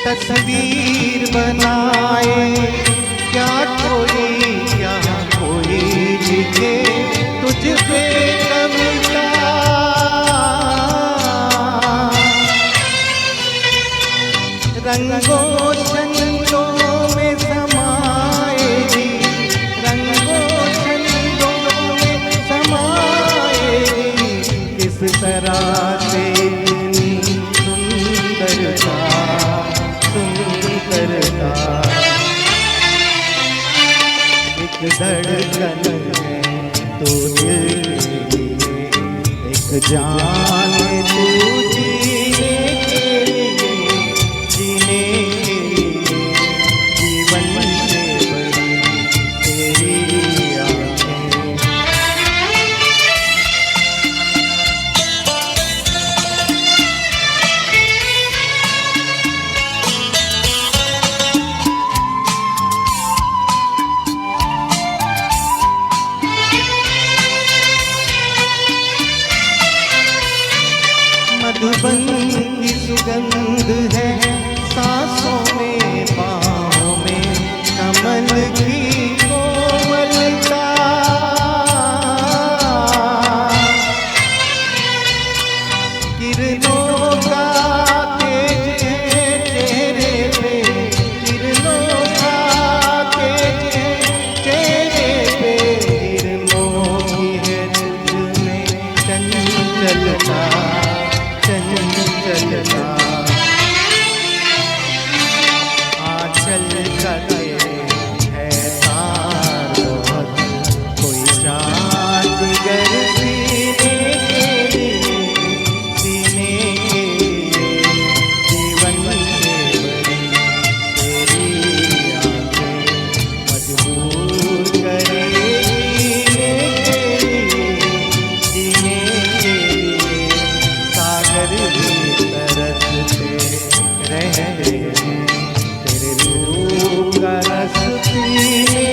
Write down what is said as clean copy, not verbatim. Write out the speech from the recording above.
तस्वीर बनाए, क्या कोई लिखे तुझ पे कविता। रंगों छंदों में समाएगी, रंगों छंदों में समाएगी, किस तरह से इतनी सुंदरता, सुंदरता। एक धड़कन है तो दिल के लिए, एक जान है तू जीने के लिए, जीने के लिए जीवन से बड़ी तेरी आँखें। मधुबन की सुगंध है सांसों में, बाहों में कमल की कोमलता। किरणों का तेज है चेहरे पे, किरणों का तेज है चेहरे पे, किरणों की है तुझ में चंचलता, चंचलता। आंचल का तेरे है तार बहुत, कोई चाँद गर सीने के लिए, सीने के लिए जीवन से बड़ी तेरी आँखें मजबूर करेगी जीने के लिए, सागर भी तरसते रहे तेरे रूप का रस पीने